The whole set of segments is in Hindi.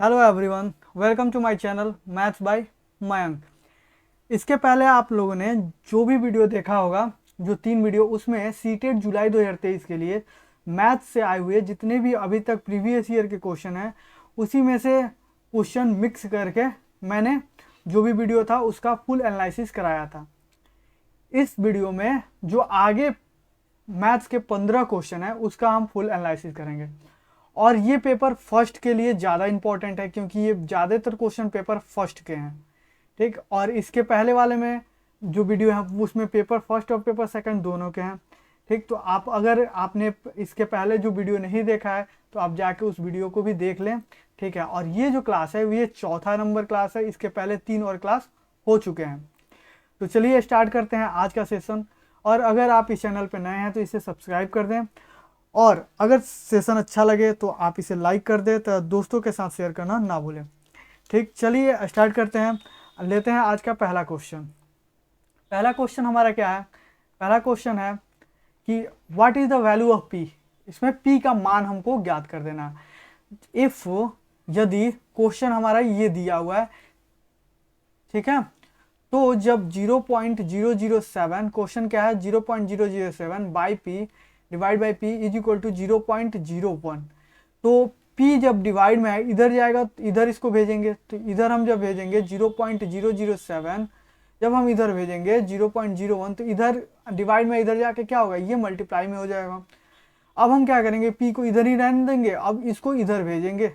Hello everyone, welcome to my channel maths by Mayank. इसके पहले आप लोगों ने जो भी वीडियो देखा होगा, जो 3 वीडियो, उसमें सीटेट जुलाई 2023 के लिए मैथ्स से आए हुए जितने भी अभी तक प्रीवियस ईयर के क्वेश्चन हैं, उसी में से क्वेश्चन मिक्स करके मैंने जो भी वीडियो था उसका फुल एनालिसिस कराया था। इस वीडियो में जो आगे मैथ्स के 15 क्वेश्चन है उसका हम फुल एनालिसिस करेंगे। और ये पेपर फर्स्ट के लिए ज़्यादा इंपॉर्टेंट है क्योंकि ये ज़्यादातर क्वेश्चन पेपर फर्स्ट के हैं, ठीक। और इसके पहले वाले में जो वीडियो है उसमें पेपर फर्स्ट और पेपर सेकंड दोनों के हैं, ठीक। तो आप अगर आपने इसके पहले जो वीडियो नहीं देखा है तो आप जाके उस वीडियो को भी देख लें, ठीक है। और ये जो क्लास है ये चौथा नंबर क्लास है, इसके पहले 3 और क्लास हो चुके हैं। तो चलिए स्टार्ट करते हैं आज का सेशन। और अगर आप इस चैनल पर नए हैं तो इसे सब्सक्राइब कर दें, और अगर सेशन अच्छा लगे तो आप इसे लाइक कर दें, तो दोस्तों के साथ शेयर करना ना भूलें, ठीक। चलिए स्टार्ट करते हैं, लेते हैं आज का पहला क्वेश्चन। पहला क्वेश्चन हमारा क्या है? पहला क्वेश्चन है कि what is the value of P. इसमें पी का मान हमको ज्ञात कर देना है। इफ़, यदि क्वेश्चन हमारा ये दिया हुआ है, ठीक है, तो जब 0.007, क्वेश्चन क्या है 0.007 by p divide by p is equal to 0.01। तो पी जब डिवाइड में है इधर जाएगा तो इधर इसको भेजेंगे, तो इधर हम जब भेजेंगे 0.007, जब हम इधर भेजेंगे 0.01, तो इधर डिवाइड में इधर जाके क्या होगा, ये मल्टीप्लाई में हो जाएगा। अब हम क्या करेंगे, पी को इधर ही रहने देंगे, अब इसको इधर भेजेंगे,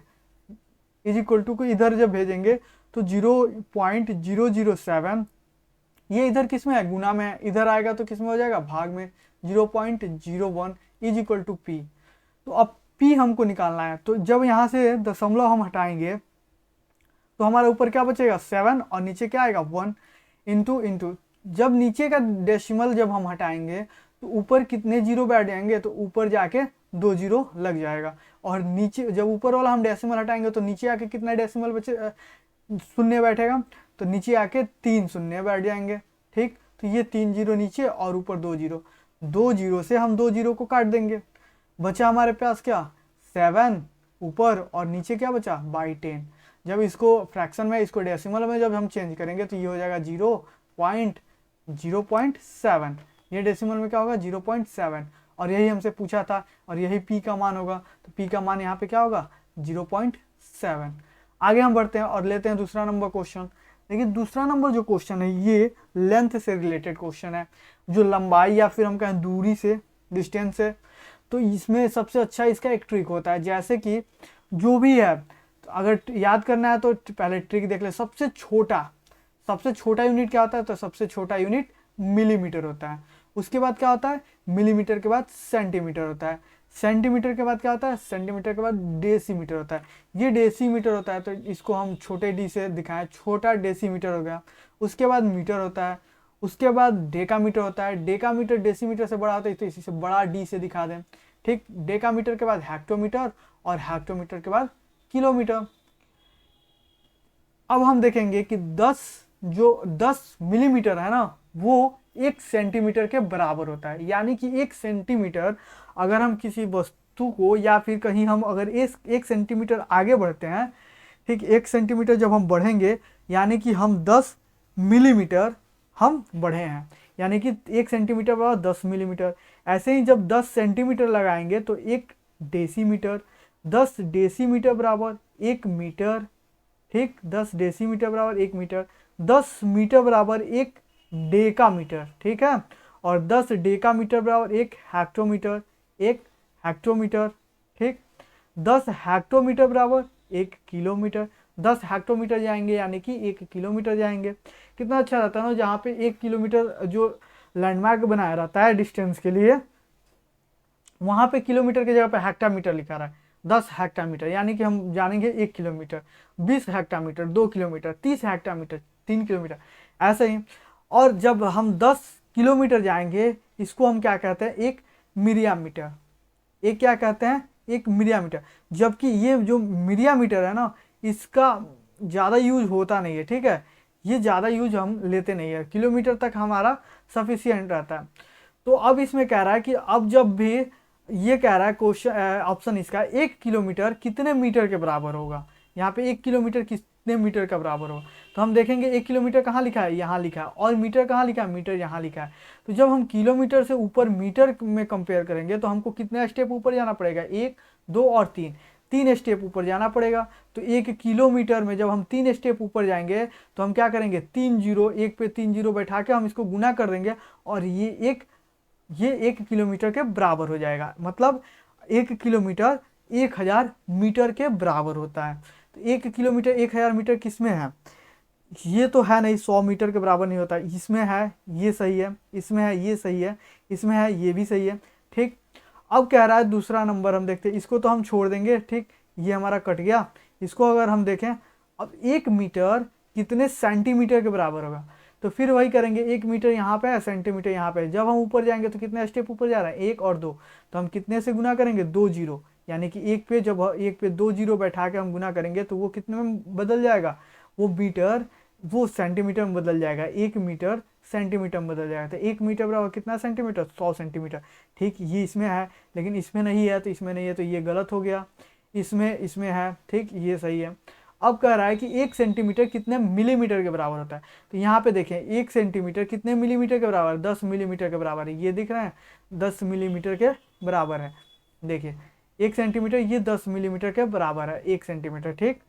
इज इक्वल टू को इधर जब भेजेंगे तो 0.007 ये इधर किस में है, गुना में है, इधर आएगा तो किस में हो जाएगा, भाग में। 0.01 इज इक्वल टू पी। तो अब पी हमको निकालना है, तो जब यहाँ से दशमलव हम हटाएंगे तो हमारे ऊपर क्या बचेगा 7, और नीचे क्या आएगा 1 इंटू जब नीचे का डेसिमल जब हम हटाएंगे तो ऊपर कितने जीरो बैठ जाएंगे, तो ऊपर जाके 2 जीरो लग जाएगा। और नीचे जब ऊपर वाला हम डेसिमल हटाएंगे तो नीचे आके कितना डेसिमल बचे, शून्य बैठेगा, तो नीचे आके 3 शून्य बैठ जाएंगे, ठीक। तो ये 3 जीरो नीचे और ऊपर 2 जीरो, 2 जीरो से हम 2 जीरो को काट देंगे, बचा हमारे पास क्या 7 ऊपर, और नीचे क्या बचा बाई 10। जब इसको फ्रैक्शन में, इसको डेसिमल में जब हम चेंज करेंगे तो ये हो जाएगा 0.7। ये डेसिमल में क्या होगा 0.7, और यही हमसे पूछा था, और यही पी का मान होगा, तो पी का मान यहाँ पे क्या होगा 0.7। आगे हम बढ़ते हैं और लेते हैं दूसरा नंबर क्वेश्चन। देखिए दूसरा नंबर जो क्वेश्चन है ये लेंथ से रिलेटेड क्वेश्चन है, जो लंबाई या फिर हम कहें दूरी से, डिस्टेंस से। तो इसमें सबसे अच्छा इसका एक ट्रिक होता है, जैसे कि जो भी है, तो अगर याद करना है तो पहले ट्रिक देख ले। सबसे छोटा यूनिट क्या होता है, तो सबसे छोटा यूनिट मिलीमीटर होता है। उसके बाद क्या होता है, मिलीमीटर के बाद सेंटीमीटर होता है, सेंटीमीटर के बाद क्या होता है, सेंटीमीटर के बाद डेसीमीटर होता है। ये डेसीमीटर होता है, तो इसको हम छोटे डी से दिखाएं, छोटा डेसीमीटर हो गया। उसके बाद मीटर होता है, उसके बाद डेकामीटर होता है, डेकामीटर डेसीमीटर से बड़ा होता है, तो इसी से बड़ा डी से दिखा दें, ठीक। डेकामीटर के बाद हेक्टोमीटर, और हेक्टोमीटर के बाद किलोमीटर। अब हम देखेंगे कि 10 मिलीमीटर है ना, वो 1 सेंटीमीटर के बराबर होता है। यानी कि 1 सेंटीमीटर अगर हम किसी वस्तु को, या फिर कहीं हम अगर 1 सेंटीमीटर आगे बढ़ते हैं, ठीक, 1 सेंटीमीटर जब हम बढ़ेंगे यानी कि हम 10 मिलीमीटर हम बढ़े हैं, यानी कि 1 सेंटीमीटर बराबर 10 मिलीमीटर। ऐसे ही जब 10 सेंटीमीटर लगाएंगे तो 1 डेसीमीटर, 10 डेसीमीटर बराबर 1 मीटर, ठीक। 10 डेसीमीटर बराबर 1 मीटर, 10 मीटर बराबर 1 डेकामीटर, ठीक है। और 10 डेकामीटर बराबर 1 हेक्टोमीटर, 1 हेक्टोमीटर, ठीक। 10 हेक्टोमीटर बराबर 1 किलोमीटर, 10 हेक्टोमीटर जाएंगे यानी कि 1 किलोमीटर जाएंगे। कितना अच्छा रहता है ना, जहाँ पे 1 किलोमीटर जो लैंडमार्क बनाया रहता है डिस्टेंस के लिए, वहाँ पे किलोमीटर की जगह पे हेक्टामीटर लिखा रहा है। 10 हेक्टामीटर यानी कि हम जानेंगे 1 kilometre, 20 hectometre 2 kilometre, 30 hectometre 3 kilometre, ऐसे ही। और जब हम 10 किलोमीटर जाएंगे इसको हम क्या कहते हैं, 1 मिलियमीटर। एक क्या कहते हैं, 1 मिलियमीटर। जबकि ये जो मिलियमीटर है ना, इसका ज़्यादा यूज होता नहीं है, ठीक है। ये ज़्यादा यूज हम लेते नहीं है, किलोमीटर तक हमारा सफिशियंट रहता है। तो अब इसमें कह रहा है कि अब जब भी ये कह रहा है क्वेश्चन, ऑप्शन इसका 1 किलोमीटर कितने मीटर के बराबर होगा। यहाँ पे 1 किलोमीटर कितने मीटर का बराबर होगा, तो हम देखेंगे 1 किलोमीटर कहाँ लिखा है, यहाँ लिखा है, और मीटर कहाँ लिखा है, मीटर यहाँ लिखा है। तो जब हम किलोमीटर से ऊपर मीटर में कंपेयर करेंगे तो हमको कितने स्टेप ऊपर जाना पड़ेगा, 1 2 और 3, 3 स्टेप ऊपर जाना पड़ेगा। तो 1 किलोमीटर में जब हम 3 स्टेप ऊपर जाएंगे तो हम क्या करेंगे, 3 जीरो, एक पे 3 जीरो बैठा के हम इसको गुना कर देंगे और ये 1 किलोमीटर के बराबर हो जाएगा। मतलब 1 किलोमीटर 1000 मीटर के बराबर होता है। तो 1 किलोमीटर 1000 मीटर किस में है, ये तो है नहीं, 100 मीटर के बराबर नहीं होता। इसमें है, ये सही है, इसमें है, ये सही है, इसमें है, ये भी सही है। ठीक, अब कह रहा है दूसरा नंबर हम देखते हैं, इसको तो हम छोड़ देंगे। ठीक, ये हमारा कट गया। इसको अगर हम देखें, अब 1 मीटर कितने सेंटीमीटर के बराबर होगा, तो फिर वही करेंगे, 1 मीटर यहाँ पे है, सेंटीमीटर यहाँ पे है। जब हम ऊपर जाएंगे तो कितने स्टेप ऊपर जा रहा है, 1 और 2, तो हम कितने से गुना करेंगे, 2 जीरो, यानी कि एक पे जब 1 पे 2 जीरो बैठा के हम गुना करेंगे तो वो कितने में बदल जाएगा, वो मीटर वो सेंटीमीटर में बदल जाएगा। 1 मीटर सेंटीमीटर में बदल जाएगा। तो 1 मीटर बराबर कितना सेंटीमीटर, 100 सेंटीमीटर। ठीक, ये इसमें है लेकिन इसमें नहीं है, तो इसमें नहीं है तो ये गलत हो गया। इसमें है, ठीक, ये सही है। अब कह रहा है कि 1 सेंटीमीटर कितने मिलीमीटर के बराबर होता है। तो यहाँ पे देखें 1 सेंटीमीटर कितने मिलीमीटर के बराबर, 10 मिलीमीटर के बराबर है। ये दिख रहा है 10 मिलीमीटर के बराबर है। देखिए 1 सेंटीमीटर ये 10 मिलीमीटर के बराबर है, 1 सेंटीमीटर। ठीक,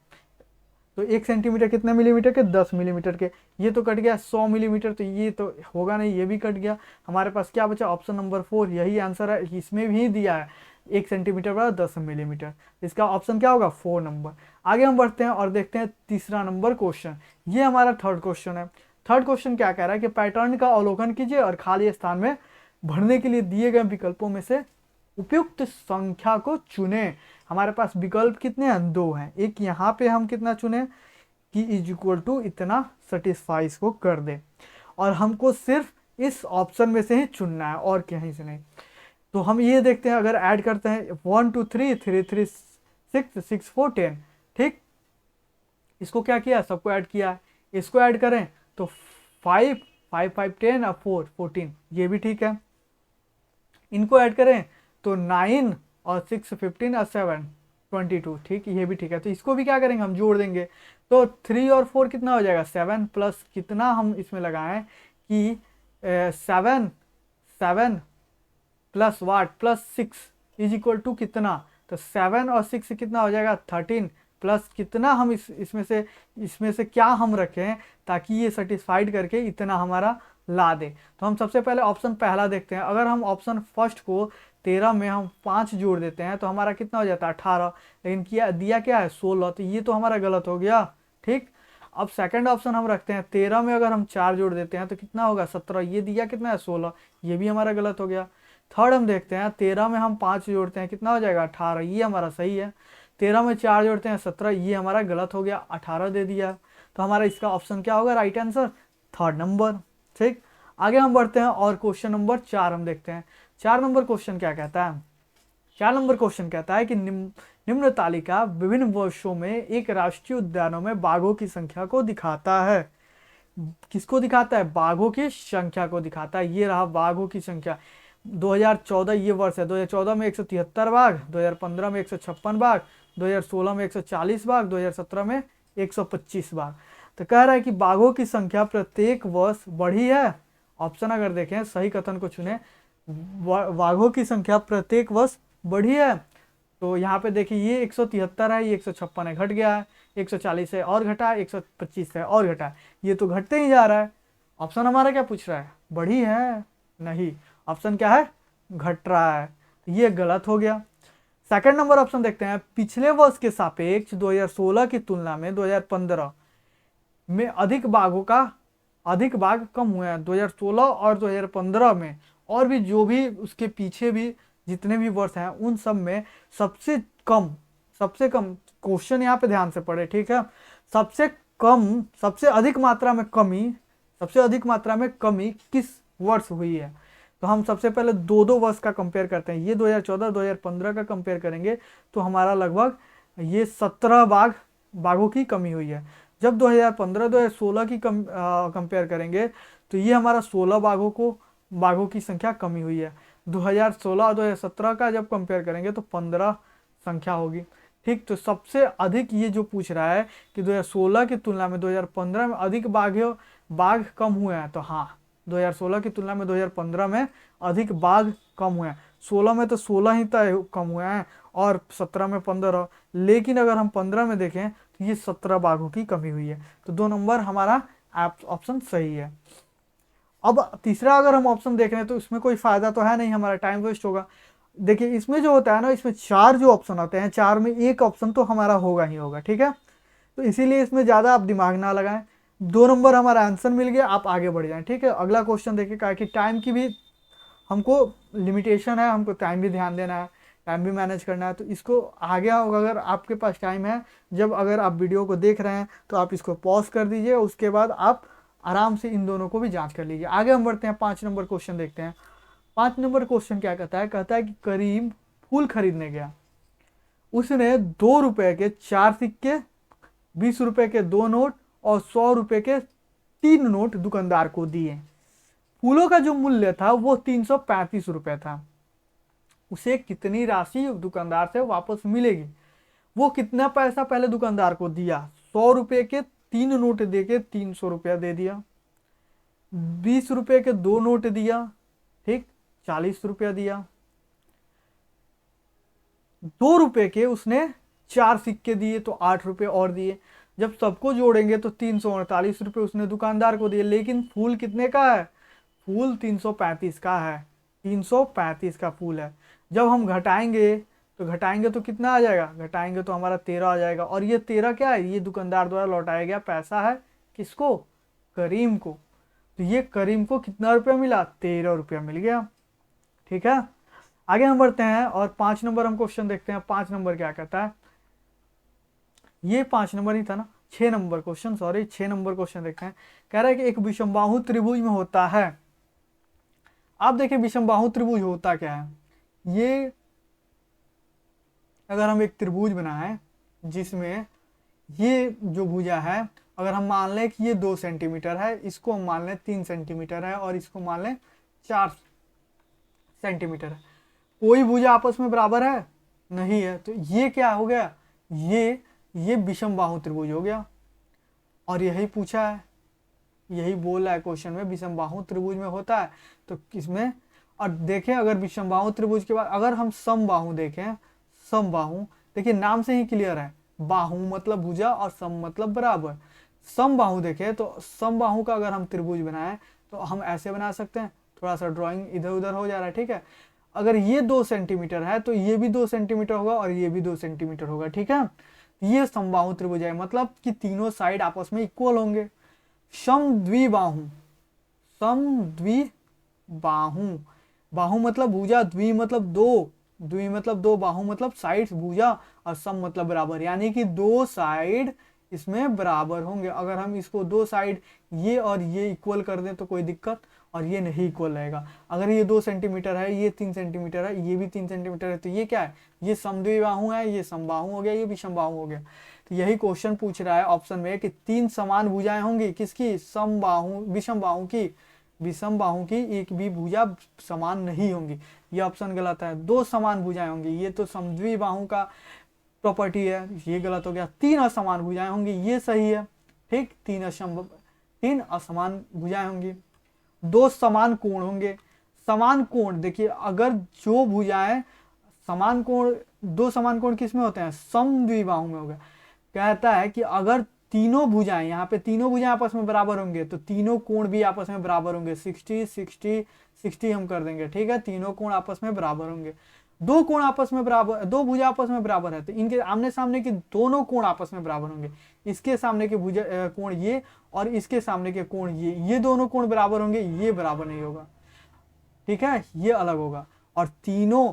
तो 1 सेंटीमीटर कितने मिलीमीटर के, 10 मिलीमीटर के। ये तो कट गया 100 मिलीमीटर, तो ये तो होगा नहीं, ये भी कट गया। हमारे पास क्या बचा, ऑप्शन नंबर 4, यही आंसर है। इसमें भी दिया है 1 सेंटीमीटर बराबर 10 मिलीमीटर। इसका ऑप्शन क्या होगा, 4 नंबर। आगे हम बढ़ते हैं और देखते हैं तीसरा नंबर क्वेश्चन। ये हमारा थर्ड क्वेश्चन है। थर्ड क्वेश्चन क्या कह रहा है कि पैटर्न का अवलोकन कीजिए और खाली स्थान में भरने के लिए दिए गए विकल्पों में से उपयुक्त संख्या को चुने। हमारे पास विकल्प कितने हैं, 2 हैं। एक यहाँ पे हम कितना चुने कि इज इक्वल टू इतना सेटिस्फाइज को कर दे, और हमको सिर्फ इस ऑप्शन में से ही चुनना है और कहीं से नहीं। तो हम ये देखते हैं, अगर ऐड करते हैं 1 2 3 3 3 6 6 4 10। ठीक, इसको क्या किया, सबको ऐड किया है। इसको ऐड करें तो 5 5 5 10 और 4 14, ये भी ठीक है। इनको ऐड करें तो 9 और 6 15 और 7 22, ठीक, ये भी ठीक है। तो इसको भी क्या करेंगे, हम जोड़ देंगे। तो 3 और 4 कितना हो जाएगा, 7 प्लस कितना हम इसमें लगाएं कि 7 7 plus what plus 6 is equal to कितना, तो 7 और 6 कितना हो जाएगा, 13 प्लस कितना हम इसमें से क्या हम रखें ताकि ये सेटिस्फाइड करके इतना हमारा ला दे। तो हम सबसे पहले ऑप्शन पहला देखते हैं। अगर हम ऑप्शन फर्स्ट को 13 में हम 5 जोड़ देते हैं तो हमारा कितना हो जाता है, 18। लेकिन किया दिया क्या है, 16, तो ये तो हमारा गलत हो गया। ठीक, अब सेकंड ऑप्शन हम रखते हैं, 13 में अगर हम 4 जोड़ देते हैं तो कितना होगा, 17। ये दिया कितना है, 16, ये भी हमारा गलत हो गया। थर्ड हम देखते हैं, 13 में हम 5 जोड़ते हैं, कितना हो जाएगा, 18, ये हमारा सही है। 13 में 4 जोड़ते हैं, 17, ये हमारा गलत हो गया, 18 दे दिया। तो हमारा इसका ऑप्शन क्या होगा, राइट आंसर, थर्ड नंबर। ठीक, आगे हम बढ़ते हैं और क्वेश्चन नंबर 4 हम देखते हैं। 4 नंबर क्वेश्चन क्या कहता है, 4 नंबर क्वेश्चन कहता है कि निम्न तालिका विभिन्न वर्षों में एक राष्ट्रीय उद्यानों में बाघों की संख्या को दिखाता है। किसको दिखाता है, बाघों की संख्या को दिखाता है। ये रहा बाघों की संख्या। 2014 ये वर्ष है, 2014 में 173 बाघ, 2015 में 156 बाघ, 2016 में 140 बाघ, 2017 में 125 बाघ। तो कह रहा है कि बाघों की संख्या प्रत्येक वर्ष बढ़ी है। ऑप्शन अगर देखें, सही कथन को चुने, बाघों की संख्या प्रत्येक वर्ष बढ़ी है। तो यहाँ पे देखिए ये 173 है, ये 156 है, घट गया है, 140 है और घटा है, 125 है और घटा है, ये तो घटते ही जा रहा है। ऑप्शन हमारा क्या पूछ रहा है, बढ़ी है, नहीं, ऑप्शन क्या है, घट रहा है, ये गलत हो गया। सेकंड नंबर ऑप्शन देखते हैं, पिछले वर्ष के सापेक्ष 2016 की तुलना में 2015 में अधिक बाघ कम हुए हैं। 2016 और 2015 में और भी जो भी उसके पीछे भी जितने भी वर्ष हैं उन सब में सबसे कम क्वेश्चन यहाँ पे ध्यान से पढ़े, ठीक है। सबसे अधिक मात्रा में कमी किस वर्ष हुई है। तो हम सबसे पहले दो वर्ष का कंपेयर करते हैं। ये 2014 2015 का कंपेयर करेंगे तो हमारा लगभग ये 17 बाघों की कमी हुई है। जब 2015-2016 की कंपेयर करेंगे तो ये हमारा 16 बाघों की संख्या कमी हुई है। 2016 और 2017 का जब कंपेयर करेंगे तो 15 संख्या होगी, ठीक, तो सबसे अधिक ये जो पूछ रहा है कि 2016 की तुलना में 2015 में अधिक बाघ कम हुए हैं, तो हाँ 2016 की तुलना में 2015 में अधिक बाघ कम हुए हैं। 16 में तो 16 ही तय कम हुए हैं और 17 में 15, लेकिन अगर हम 15 में देखें तो ये 17 बाघों की कमी हुई है। तो 2 नंबर हमारा ऑप्शन सही है। अब तीसरा अगर हम ऑप्शन देख रहे हैं तो इसमें कोई फायदा तो है नहीं, हमारा टाइम वेस्ट होगा। देखिए इसमें जो होता है ना, इसमें 4 जो ऑप्शन आते हैं, 4 में एक ऑप्शन तो हमारा होगा ही होगा, ठीक है। तो इसीलिए इसमें ज़्यादा आप दिमाग ना लगाएं। 2 नंबर हमारा आंसर मिल गया, आप आगे बढ़ जाएं, ठीक है। अगला क्वेश्चन देखिए, क्या कि टाइम की भी हमको लिमिटेशन है, हमको टाइम भी ध्यान देना है, टाइम भी मैनेज करना है। तो इसको आगे अगर आपके पास टाइम है, जब अगर आप वीडियो को देख रहे हैं तो आप इसको पॉज कर दीजिए, उसके बाद आप आराम से इन दोनों को भी जांच कर लीजिए। आगे हम बढ़ते हैं, 5 नंबर क्वेश्चन देखते हैं। 5 नंबर क्वेश्चन क्या कहता है कि करीम फूल खरीदने गया, उसने 2 रुपए के 4 सिक्के, 20 रुपए के 2 नोट और 100 रुपए के 3 नोट दुकानदार को दिए। फूलों का जो मूल्य था वो 335 रुपए था। उसे कितनी राशि दुकानदार से वापस मिलेगी? वो कितना पैसा पहले दुकानदार को दिया? 100 रुपए के 3 नोट देके 300 रुपया दे दिया, 20 रुपए के 2 नोट दिया, ठीक, 40 रुपया दिया, 2 रुपए के उसने 4 सिक्के दिए तो 8 रुपए और दिए। जब सबको जोड़ेंगे तो 348 रुपए उसने दुकानदार को दिए। लेकिन फूल कितने का है? फूल 335 का है, 335 का फूल है। जब हम घटाएंगे तो कितना आ जाएगा? घटाएंगे तो हमारा 13 आ जाएगा। और ये 13 क्या है? ये दुकानदार द्वारा लौटाया गया पैसा है। किसको? करीम को। तो ये करीम को कितना रुपया मिला? 13 रुपया मिल गया, ठीक है। आगे हम बढ़ते हैं और 5 नंबर हम क्वेश्चन देखते हैं। 5 नंबर क्या कहता है? ये 5 नंबर ही था ना, 6 number question, sorry 6 number question देखते हैं। कह रहा है कि एक विषमबाहु त्रिभुज में होता है। आप देखिए विषमबाहु त्रिभुज होता क्या है। ये अगर हम एक त्रिभुज बनाएं जिसमें ये जो भुजा है, अगर हम मान लें कि ये 2 सेंटीमीटर है, इसको हम मान लें 3 सेंटीमीटर है और इसको मान लें 4 सेंटीमीटर है, कोई भुजा आपस में बराबर है? नहीं है। तो ये क्या हो गया? ये विषमबाहु त्रिभुज हो गया। और यही पूछा है, यही बोल रहा है क्वेश्चन में, विषमबाहु त्रिभुज में होता है। तो किसमें? और देखें अगर विषमबाहु त्रिभुज के बाद अगर हम समबाहु देखें, समबाहु देखिए नाम से ही क्लियर है, बाहु मतलब भुजा और सम मतलब बराबर। समबाहु देखें तो समबाहु का अगर हम त्रिभुज बनाएं तो हम ऐसे बना सकते हैं, थोड़ा सा ड्राइंग इधर उधर हो जा रहा है, ठीक है। अगर ये 2 सेंटीमीटर है तो ये भी 2 सेंटीमीटर होगा और ये भी 2 सेंटीमीटर होगा, ठीक है। ये समबाहु त्रिभुज है, मतलब कि तीनों साइड आपस में इक्वल होंगे। समद्विबाहु, समद्विबाहु, बाहु मतलब भुजा, द्वि मतलब 2, द्वि मतलब 2, बाहु मतलब साइड भुजा और सम मतलब बराबर, यानी कि 2 साइड इसमें बराबर होंगे। अगर हम इसको 2 साइड ये और ये इक्वल कर दें तो कोई दिक्कत, और ये नहीं इक्वल रहेगा। अगर ये 2 सेंटीमीटर है, ये 3 सेंटीमीटर है, ये भी 3 सेंटीमीटर है, तो ये क्या है? ये समद्विबाहु है, ये समबाहु हो गया, ये विषमबाहु हो गया। तो यही क्वेश्चन पूछ रहा है ऑप्शन में कि 3 समान भुजाएं होंगी, किसकी? समबाहु, विषमबाहु की। विषमबाहु की एक भी भुजा समान नहीं होंगी, ये ऑप्शन गलत है। 2 समान भुजाएं होंगी, ये तो समद्विबाहु का प्रॉपर्टी है, ये गलत हो गया। 3 असमान भुजाएं होंगी, ये सही है, ठीक। 3 असमान भुजाएं होंगी। 2 समान कोण होंगे। समान कोण देखिए, अगर जो भुजाएं समान कोण, 2 समान कोण किसमें होते हैं? समद्विबाहु में होगा। कहता है कि अगर तीनों भुजाएं, यहाँ पे तीनों भुजाएं आपस में बराबर होंगे तो तीनों कोण भी आपस में बराबर होंगे। 60 60 60 हम कर देंगे, ठीक है। तीनों कोण आपस में बराबर होंगे। 2 कोण आपस में बराबर, 2 भुजा आपस में बराबर है तो इनके आमने सामने के दोनों कोण आपस में बराबर होंगे। इसके सामने के भुजा कोण ये और इसके सामने के कोण ये दोनों कोण बराबर होंगे, ये बराबर नहीं होगा, ठीक है, ये अलग होगा। और तीनों,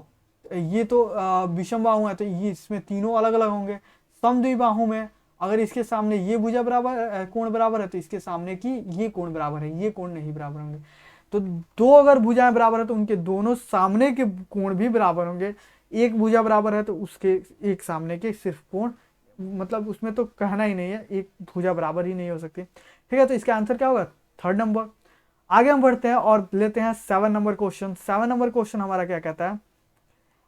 ये तो विषमबाहु है तो ये इसमें तीनों अलग अलग होंगे। समद्विबाहु में अगर इसके सामने ये भुजा बराबर, कोण बराबर है तो इसके सामने की ये कोण बराबर है, ये कोण नहीं बराबर होंगे। तो 2 अगर भुजाएं बराबर है तो उनके दोनों सामने के कोण भी बराबर होंगे। एक भुजा बराबर है तो उसके एक सामने के सिर्फ कोण, मतलब उसमें तो कहना ही नहीं है, एक भुजा बराबर ही नहीं हो सकती, ठीक है। तो इसका आंसर क्या होगा? 3rd number. आगे हम बढ़ते हैं और लेते हैं 7 नंबर क्वेश्चन। 7 नंबर क्वेश्चन हमारा क्या कहता है?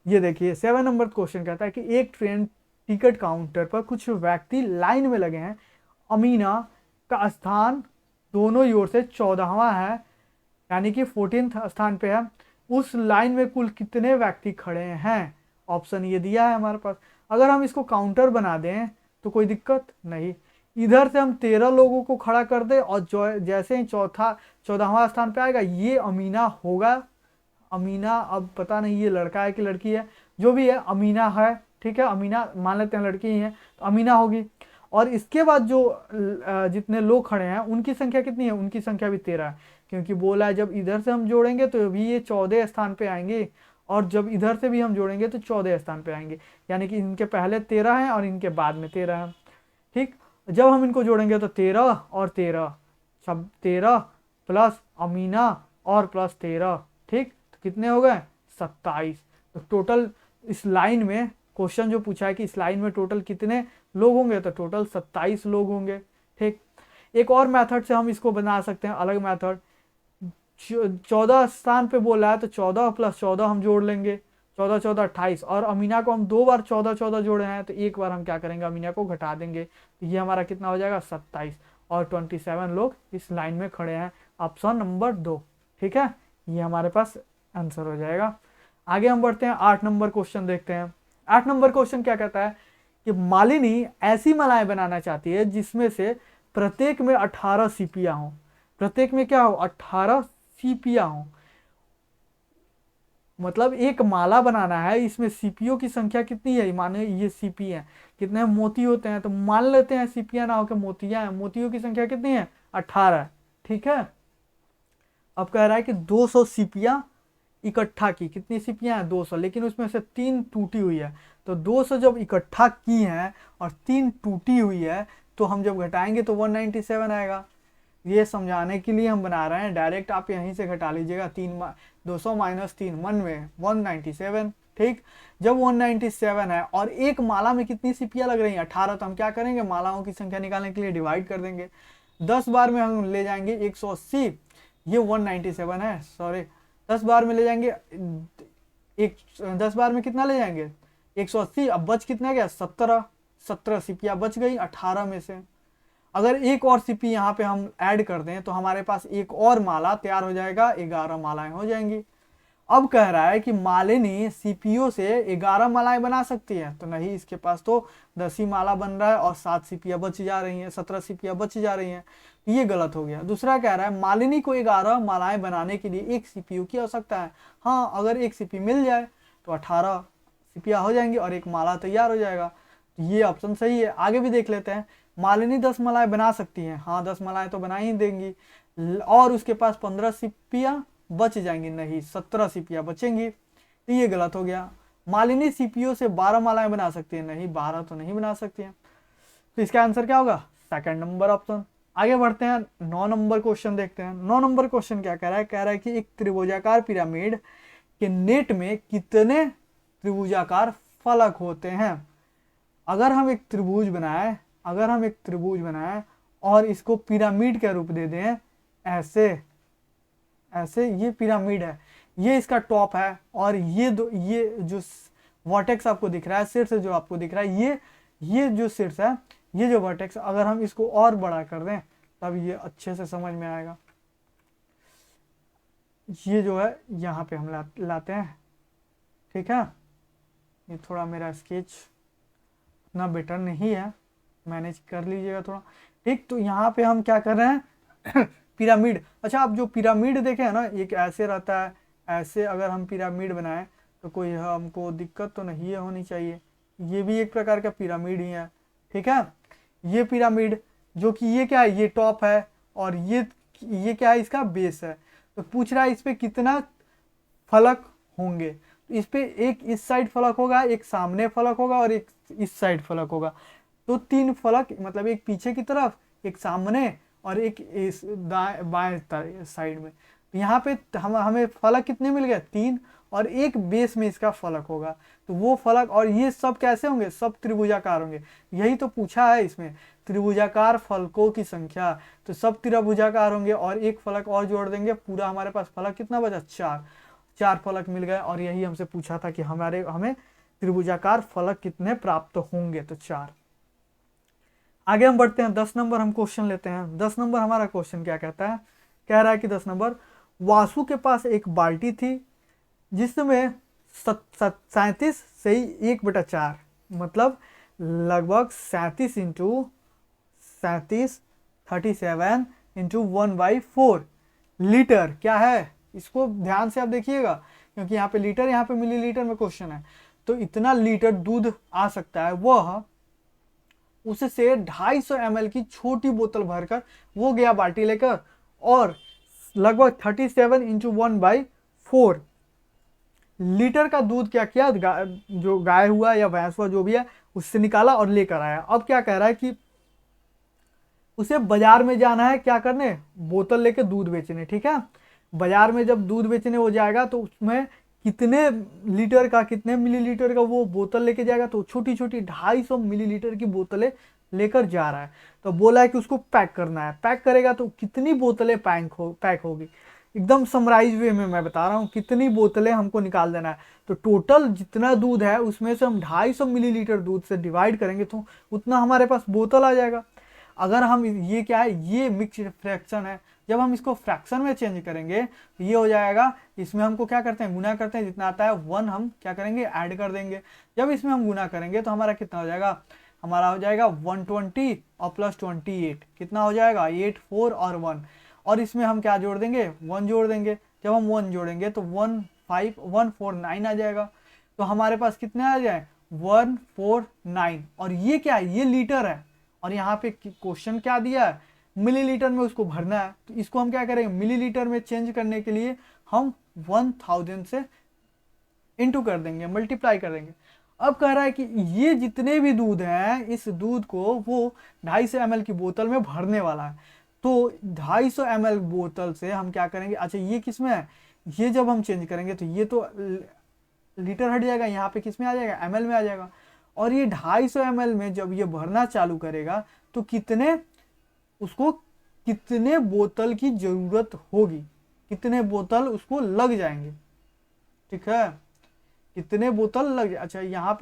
ये देखिए 7 नंबर क्वेश्चन कहता है कि एक ट्रेन टिकट काउंटर पर कुछ व्यक्ति लाइन में लगे हैं। अमीना का स्थान दोनों ओर से 14वां है, यानी कि 14th स्थान पे है। उस लाइन में कुल कितने व्यक्ति खड़े हैं? ऑप्शन ये दिया है हमारे पास। अगर हम इसको काउंटर बना दें तो कोई दिक्कत नहीं। इधर से हम 13 लोगों को खड़ा कर दे और जैसे ही 14वां स्थान पे आएगा ये अमीना होगा। अमीना, अब पता नहीं ये लड़का है कि लड़की है, जो भी है अमीना है, ठीक है। अमीना मान लेते हैं लड़की ही है, तो अमीना होगी। और इसके बाद जो जितने लोग खड़े हैं उनकी संख्या कितनी है? उनकी संख्या भी 13 है, क्योंकि बोला है जब इधर से हम जोड़ेंगे तो भी ये 14 स्थान पे आएंगे, और जब इधर से भी हम जोड़ेंगे तो 14 स्थान पे आएंगे, यानी कि इनके पहले 13 है और इनके बाद में 13 है, ठीक। जब हम इनको जोड़ेंगे तो 13 और 13, सब 13 प्लस अमीना और प्लस 13, ठीक। तो कितने हो गए? 27। तो टोटल इस लाइन में क्वेश्चन जो पूछा है कि इस लाइन में टोटल कितने लोग होंगे, तो टोटल 27 लोग होंगे, ठीक। एक और मेथड से हम इसको बना सकते हैं, अलग मेथड। 14 स्थान पे बोला है तो 14 प्लस 14 हम जोड़ लेंगे, 14 14 28, और अमीना को हम 2 बार 14 14 जोड़े हैं तो एक बार हम क्या करेंगे, अमीना को घटा देंगे, तो ये हमारा कितना हो जाएगा? 27, और 27 लोग इस लाइन में खड़े हैं। ऑप्शन नंबर 2, ठीक है, ये हमारे पास आंसर हो जाएगा। आगे हम बढ़ते हैं, 8 नंबर क्वेश्चन देखते हैं। 8 नंबर क्वेश्चन क्या कहता है कि मालिनी ऐसी मालाएं बनाना चाहती है जिसमें से प्रत्येक में 18 सीपियां हों। प्रत्येक में क्या हो? 18 सीपियां हों। मतलब एक माला बनाना है, इसमें सीपियों की संख्या कितनी है? माने ये सीपी है, कितने मोती होते हैं, तो मान लेते हैं सीपियां ना होकर मोतियां हैं, मोतियों की संख्या कितनी है? 18, ठीक है। अब कह रहा है कि 200 सीपियां इकट्ठा की। कितनी सीपियां हैं? 200, लेकिन उसमें से 3 टूटी हुई है। तो 200 जब इकट्ठा की हैं और 3 टूटी हुई है, तो हम जब घटाएंगे तो 197 आएगा। ये समझाने के लिए हम बना रहे हैं, डायरेक्ट आप यहीं से घटा लीजिएगा। 200 माइनस 3 1 में 197, ठीक। जब 197 है और एक माला में कितनी सीपियां लग रही हैं? 18, तो हम क्या करेंगे, मालाओं की संख्या निकालने के लिए डिवाइड कर देंगे। 10 बार में हम ले जाएंगे 180, ये 197 है, सॉरी 10 बार में ले जाएंगे 10 बार में कितना ले जाएंगे? 180। अब बच कितना गया? 17 सीपियां बच गई 18 में से। अगर एक और सीपी यहाँ पे हम ऐड कर दें तो हमारे पास एक और माला तैयार हो जाएगा, 11 मालाएं हो जाएंगी। अब कह रहा है कि मालिनी सीपीओ से 11 मालाएं बना सकती है, तो नहीं, इसके पास तो 10 ही माला बन रहा है और 7 सीपियां बच जा रही हैं, 17 सीपियां बच जा रही हैं, ये गलत हो गया। दूसरा कह रहा है मालिनी को 11 मालाएं बनाने के लिए एक सीपीयू की आवश्यकता है। हाँ, अगर एक सीपी मिल जाए तो 18 सीपियां हो जाएंगी और एक माला तैयार हो जाएगा। ये ऑप्शन सही है। आगे भी देख लेते हैं। मालिनी 10 मालाएं बना सकती हैं, हाँ 10 मालाएं तो बना ही देंगी, और उसके पास 15 सीपियां बच जाएंगी, नहीं 17 सीपियां बचेंगी, तो ये गलत हो गया। मालिनी सीपीओ से 12 मालाएं बना सकती है, नहीं 12 तो नहीं बना सकती हैं, तो इसका आंसर क्या होगा? Second number option. आगे बढ़ते हैं, 9 नंबर क्वेश्चन देखते हैं। 9 नंबर क्वेश्चन क्या कह रहा है? कह रहा है कि एक त्रिभुजाकार पिरामिड के नेट में कितने त्रिभुजाकार फलक होते हैं? अगर हम एक त्रिभुज बनाए और इसको पिरामिड का रूप दे दें, ऐसे ऐसे, ये पिरामिड है, ये इसका टॉप है, और ये जो वर्टेक्स आपको दिख रहा है, शीर्ष जो आपको दिख रहा है, ये जो शीर्ष है, ये जो वर्टेक्स, अगर हम इसको और बड़ा कर दें तब ये अच्छे से समझ में आएगा। ये जो है यहाँ पे हम लाते हैं, ठीक है। ये थोड़ा मेरा स्केच इतना बेटर नहीं है, मैनेज कर लीजिएगा थोड़ा, ठीक। तो यहाँ पे हम क्या कर रहे हैं पिरामिड। अच्छा, आप जो पिरामिड देखे हैं ना, एक ऐसे रहता है, ऐसे अगर हम पिरामिड बनाएं तो कोई हमको दिक्कत तो नहीं है होनी चाहिए। ये भी एक प्रकार का पिरामिड ही है, ठीक है। ये पिरामिड जो कि ये क्या है, ये टॉप है, और ये क्या है, इसका बेस है। तो पूछ रहा है इस पे कितना फलक होंगे, तो इस पे एक इस साइड फलक होगा, एक सामने फलक होगा और एक इस साइड फलक होगा। तो 3 फलक, मतलब एक पीछे की तरफ, एक सामने और एक इस बाएं साइड में। तो यहाँ पे हमें फलक कितने मिल गए? 3, और एक बेस में इसका फलक होगा। तो वो फलक, और ये सब कैसे होंगे? सब त्रिभुजाकार होंगे। यही तो पूछा है इसमें, त्रिभुजाकार फलकों की संख्या। तो सब त्रिभुजाकार होंगे और एक फलक और जोड़ देंगे, पूरा हमारे पास फलक कितना बचा? 4 फलक मिल गए। और यही हमसे पूछा था कि हमें त्रिभुजाकार फलक कितने प्राप्त होंगे, तो 4। आगे हम बढ़ते हैं, 10 नंबर हम क्वेश्चन लेते हैं। 10 नंबर हमारा क्वेश्चन क्या कहता है, कह रहा है कि 10 नंबर, वासु के पास एक बाल्टी थी जिसमें 37 से 1/4 मतलब लगभग 37 इंटू 37 37 इंटू 1/4 लीटर क्या है। इसको ध्यान से आप देखिएगा क्योंकि यहाँ पे लीटर, यहाँ पे मिलीलीटर में क्वेश्चन है। तो इतना लीटर दूध आ सकता है, वह उससे 250 ml की छोटी बोतल भरकर वो गया बाल्टी लेकर और लगभग 37 इंटू 1/4 लीटर का दूध क्या किया, जो गाय हुआ या भैंस हुआ जो भी है उससे निकाला और लेकर आया। अब क्या कह रहा है कि उसे बाजार में जाना है, क्या करने, बोतल लेके दूध बेचने। ठीक है, बाजार में जब दूध बेचने हो जाएगा तो उसमें कितने लीटर का, कितने मिलीलीटर का वो बोतल लेके जाएगा, तो छोटी छोटी 250 मिलीलीटर की बोतलें लेकर जा रहा है। तो बोला है कि उसको पैक करना है, पैक करेगा तो कितनी बोतलें पैक होगी, एकदम समराइज वे में मैं बता रहा हूँ, कितनी बोतलें हमको निकाल देना है। तो टोटल जितना दूध है उसमें से हम 250 मिलीलीटर दूध से डिवाइड करेंगे तो उतना हमारे पास बोतल आ जाएगा। अगर हम ये क्या है, ये मिक्स्ड फ्रैक्शन है, जब हम इसको फ्रैक्शन में चेंज करेंगे तो ये हो जाएगा, इसमें हमको क्या करते हैं, गुना करते हैं, जितना आता है 1 हम क्या करेंगे, ऐड कर देंगे। जब इसमें हम गुना करेंगे तो हमारा कितना हो जाएगा, हमारा हो जाएगा 120 और प्लस 28 कितना हो जाएगा, 8 4 और 1, और इसमें हम क्या जोड़ देंगे, 1 जोड़ देंगे। जब हम 1 जोड़ेंगे तो 149 आ जाएगा। तो हमारे पास कितने आ जाए, 149, और ये क्या है, ये लीटर है, और यहाँ पे क्वेश्चन क्या दिया है, मिलीलीटर में उसको भरना है। तो इसको हम क्या करेंगे, मिलीलीटर में चेंज करने के लिए हम 1000 से इंटू कर देंगे, मल्टीप्लाई कर देंगे। अब कह रहा है कि ये जितने भी दूध हैं, इस दूध को वो 250 ml की बोतल में भरने वाला है। तो 250 ml बोतल से हम क्या करेंगे, अच्छा ये किस में है, ये जब हम चेंज करेंगे तो ये तो लीटर हट जाएगा, यहाँ पे किस में आ जाएगा, ml में आ जाएगा। और ये 250 ml में जब ये भरना चालू करेगा तो उसको कितने बोतल की जरूरत होगी, कितने बोतल उसको लग जाएंगे। ठीक है, कितने बोतल लग जाए। अच्छा यहाँ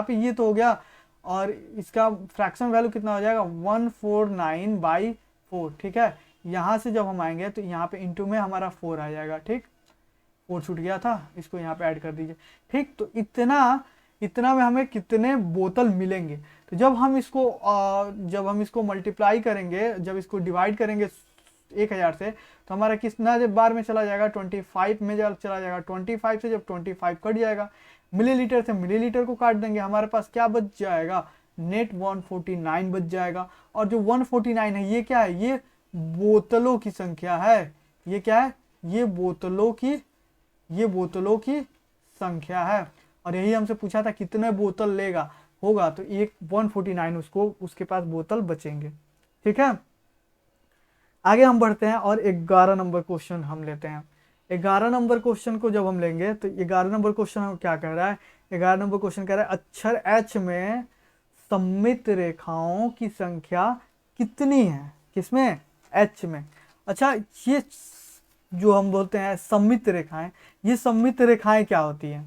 पे ये तो हो गया, और इसका फ्रैक्शन वैल्यू कितना हो जाएगा, 149/4। ठीक है, यहाँ से जब हम आएंगे तो यहाँ पे इंटू में हमारा 4 आ जाएगा। ठीक, 4 छूट गया था, इसको यहाँ पे ऐड कर दीजिए। ठीक, तो इतना में हमें कितने बोतल मिलेंगे। तो जब हम इसको मल्टीप्लाई करेंगे, जब इसको डिवाइड करेंगे 1000 से, तो हमारा कितना बार में चला जाएगा, 25 में चला जाएगा। 25 से जब 25 कट जाएगा, मिलीलीटर से मिलीलीटर को काट देंगे, हमारे पास क्या बच जाएगा, नेट 149 बच जाएगा। और जो 149 है ये क्या है, ये बोतलों की संख्या है। ये क्या है, ये बोतलों की संख्या है। और यही हमसे पूछा था कितने बोतल लेगा होगा, तो 149 उसके पास बोतल बचेंगे। ठीक है, आगे हम बढ़ते हैं और 11 नंबर क्वेश्चन हम लेते हैं। 11 नंबर क्वेश्चन को जब हम लेंगे तो 11 नंबर क्वेश्चन हम क्या कह रहा है, 11 नंबर क्वेश्चन कह रहा है अक्षर H में सममित रेखाओं की संख्या कितनी है, किसमें, H में। अच्छा ये जो हम बोलते हैं सममित रेखाएं, ये सममित रेखाएं क्या होती है,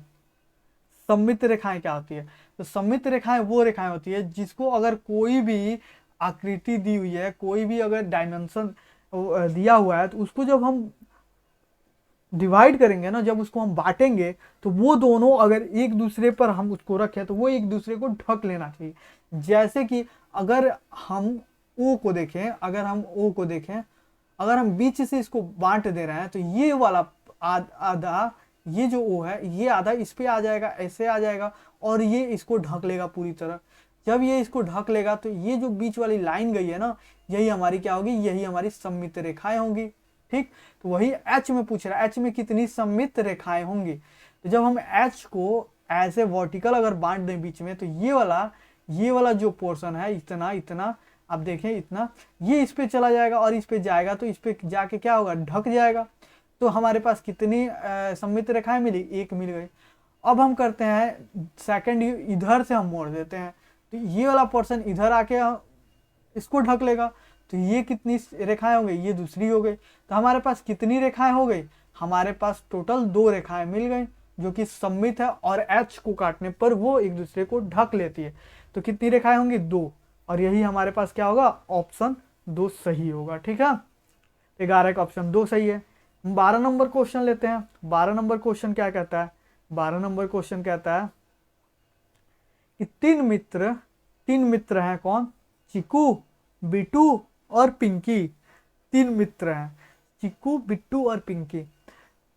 सममित रेखाएं क्या होती है, तो सममित रेखाएं वो रेखाएं होती है जिसको अगर कोई भी आकृति दी हुई है, कोई भी अगर डायमेंशन दिया हुआ है, तो उसको जब हम डिवाइड करेंगे ना, जब उसको हम बांटेंगे, तो वो दोनों अगर एक दूसरे पर हम उसको रखें तो वो एक दूसरे को ढक लेना चाहिए। जैसे कि अगर हम O को देखें, अगर हम बीच से इसको बांट दे रहे हैं, तो ये वाला आधा, ये जो O है, ये आधा इस पे आ जाएगा, ऐसे आ जाएगा, और ये इसको ढक लेगा पूरी तरह। जब ये इसको ढक लेगा तो ये जो बीच वाली लाइन गई है ना, यही हमारी क्या होगी, यही हमारी सममित रेखाएं होंगी। ठीक, तो वही H में पूछ रहा है, H में कितनी सममित रेखाएं होंगी। तो जब हम H को ऐसे वर्टिकल अगर बांट दें बीच में, तो ये वाला जो पोर्शन है, इतना आप देखें, इतना ये इस पे चला जाएगा और इस पे जाएगा, तो इस पे जाके क्या होगा, ढक जाएगा। तो हमारे पास कितनी सममित रेखाएं मिली, 1 मिल गई। अब हम करते हैं सेकंड, इधर से हम मोड़ देते हैं, तो ये वाला पोर्शन इधर आके इसको ढक लेगा। तो ये कितनी रेखाएं हो गई, ये दूसरी हो गई। तो हमारे पास कितनी रेखाएं हो गई, हमारे पास टोटल 2 रेखाएं मिल गई। जो कि सममित है और एच को काटने पर वो एक दूसरे को ढक लेती है। तो कितनी रेखाएं होंगी? 2। और यही हमारे पास क्या होगा? ऑप्शन 2 सही होगा। ठीक है, 11 का ऑप्शन 2 सही है। 12 नंबर क्वेश्चन लेते हैं। 12 नंबर क्वेश्चन क्या कहता है? 12 नंबर क्वेश्चन कहता है कि तीन मित्र हैं। कौन? चिकू, बिट्टू और पिंकी। 3 मित्र हैं, चिकू, बिट्टू और पिंकी।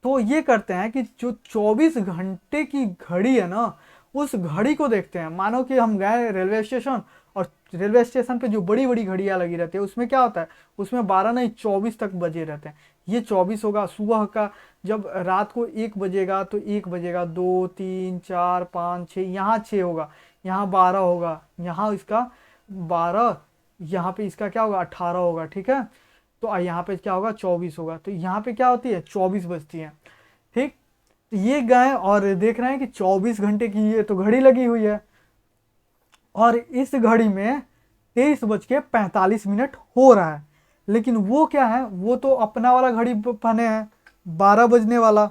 तो ये करते हैं कि जो 24 घंटे की घड़ी है ना, उस घड़ी को देखते हैं। मानो कि हम गए रेलवे स्टेशन, और रेलवे स्टेशन पे जो बड़ी बड़ी घड़ियां लगी रहती है, उसमें क्या होता है? उसमें 12 नहीं 24 तक बजे रहते हैं। ये 24 होगा सुबह का। जब रात को 1 बजेगा तो 1 बजेगा, 2, 3, 4, 5, 6, यहाँ 6 होगा, यहाँ 12 होगा, यहाँ इसका 12, यहाँ पे इसका क्या होगा? 18 होगा। ठीक है, तो यहाँ पे क्या होगा? 24 होगा। तो यहाँ पे क्या होती है? 24 बजती है। ठीक, तो ये गए और देख रहे हैं कि 24 घंटे की ये तो घड़ी लगी हुई है, और इस घड़ी में 23:45 हो रहा है। लेकिन वो क्या है? वो तो अपना वाला घड़ी पहने हैं, 12 बजने वाला।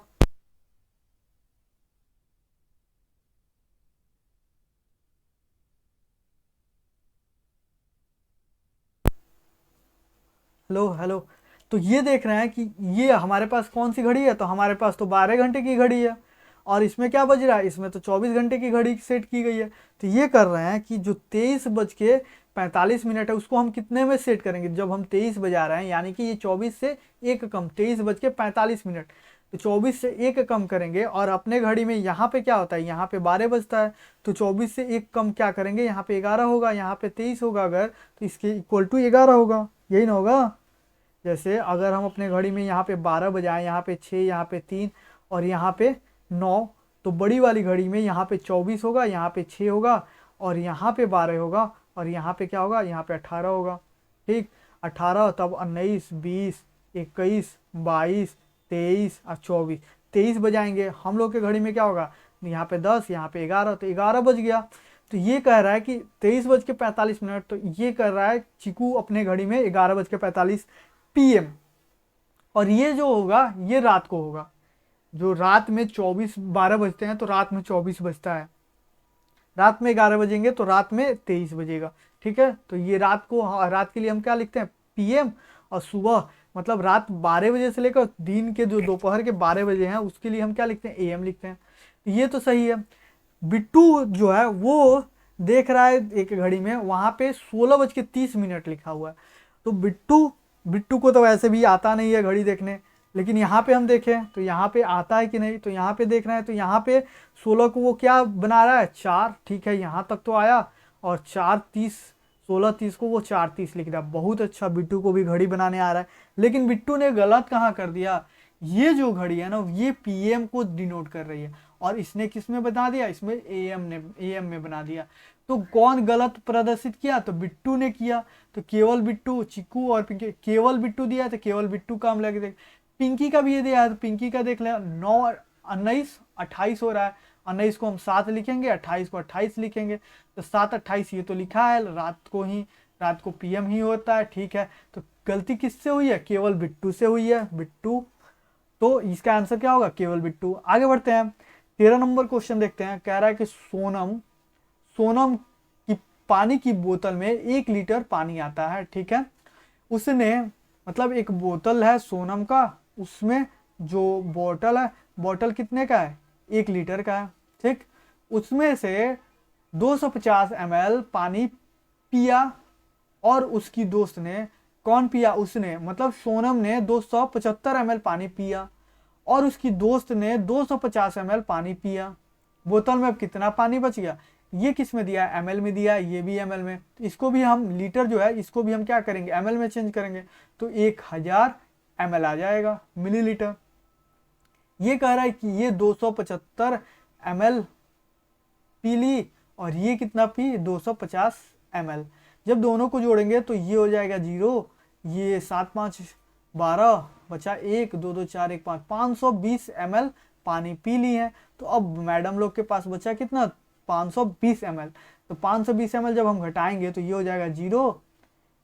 Hello hello. तो ये देख रहे हैं कि ये हमारे पास कौन सी घड़ी है? तो हमारे पास तो 12 घंटे की घड़ी है, और इसमें क्या बज रहा है? इसमें तो 24 घंटे की घड़ी सेट की गई है। तो ये कर रहे हैं कि जो 23:45 है, उसको हम कितने में सेट करेंगे? जब हम 23 बजा रहे हैं, यानी कि ये 24 से 1 कम, 23:45। तो 24 से 1 कम करेंगे, और अपने घड़ी में यहाँ पे क्या होता है? यहाँ पे 12 बजता है। तो 24 से 1 कम क्या करेंगे? यहाँ पे 11 होगा, यहाँ पे 23 होगा अगर, तो इसके इक्वल टू 11 होगा। यही ना होगा? जैसे अगर हम अपने घड़ी में यहाँ पे 12 बजाएं, यहाँ पे 6, यहाँ पे 3 और यहाँ पे 9, तो बड़ी वाली घड़ी में यहाँ पे 24 होगा, यहाँ पे 6 होगा, और यहाँ पे 12 होगा, और यहाँ पे क्या होगा? यहाँ पे 18 होगा। ठीक, 18, तब 19, 20, 21, 22, 23 और 24। 23 बजाएंगे हम लोग के घड़ी में क्या होगा? यहाँ पे 10, यहाँ पे 11, तो 11 बज गया। तो ये कह रहा है कि 23:45। तो ये कर रहा है चिकू अपने घड़ी में 11:45 PM। और ये जो होगा ये रात को होगा। जो रात में 12 बजते हैं, तो रात में 24 बजता है। रात में 11 बजेंगे तो रात में 23 बजेगा। ठीक है, तो ये रात को, रात के लिए हम क्या लिखते हैं? PM। और सुबह मतलब रात 12 बजे से लेकर दिन के जो दोपहर के 12 बजे हैं, उसके लिए हम क्या लिखते हैं? AM लिखते हैं। ये तो सही है। बिट्टू जो है वो देख रहा है एक घड़ी में, वहां पे 16:30 लिखा हुआ है। तो बिट्टू को तो वैसे भी आता नहीं है घड़ी देखने, लेकिन यहाँ पे हम देखें तो यहाँ पे आता है कि नहीं? तो यहाँ पे देख रहे हैं, तो यहाँ पे 16 को वो क्या बना रहा है? 4। ठीक है, यहाँ तक तो आया। और 4:30, 16:30 को वो 4:30 लिख रहा है। बहुत अच्छा, बिट्टू को भी घड़ी बनाने आ रहा है। लेकिन बिट्टू ने गलत कहाँ कर दिया? ये जो घड़ी है ना, ये PM को डिनोट कर रही है, और इसने किस में बना दिया? इसमें AM में बना दिया। तो कौन गलत प्रदर्शित किया? तो बिट्टू ने किया। तो केवल बिट्टू, चिकू और पिंकी, केवल बिट्टू दिया तो केवल बिट्टू काम लगे देख। पिंकी का भी ये दिया है, तो पिंकी का देख ले। 9, 19, 28 हो रहा है। 19 को हम 7 लिखेंगे, 28 को 28 लिखेंगे। तो 7, 28 ये तो लिखा है रात को ही, रात को PM ही होता है। ठीक है, तो गलती किससे हुई है? केवल बिट्टू से हुई है, बिट्टू। तो इसका आंसर क्या होगा? केवल बिट्टू। आगे बढ़ते हैं, 13 नंबर क्वेश्चन देखते हैं। कह रहा है कि सोनम की पानी की बोतल में 1 लीटर पानी आता है। ठीक है, उसने मतलब एक बोतल है सोनम का, उसमें जो बोतल है, बोतल कितने का है? 1 लीटर का है। ठीक, उसमें से 250 ml पानी पिया, और उसकी दोस्त ने, कौन पिया? उसने, मतलब सोनम ने 275 ml पानी पिया, और उसकी दोस्त ने 250 ml पानी पिया। बोतल में अब कितना पानी बच गया? ये किस में दिया है? ML में दिया है, ये भी ML में। तो इसको भी हम लीटर जो है, इसको भी हम क्या करेंगे? ML में चेंज करेंगे, तो 1000 ml आ जाएगा, मिलीलीटर। ये कह रहा है कि ये 275 ml पी ली, और ये कितना पी? 250 ml। जब दोनों को जोड़ेंगे तो ये हो जाएगा 0, ये 7, 5, 12 बचा 1, 2, 2, 4, 1, 5, 520 ml पानी पी ली है। तो अब मैडम लोग के पास बचा कितना? 520 ml। तो 520 ml जब हम घटाएंगे तो ये हो जाएगा 0,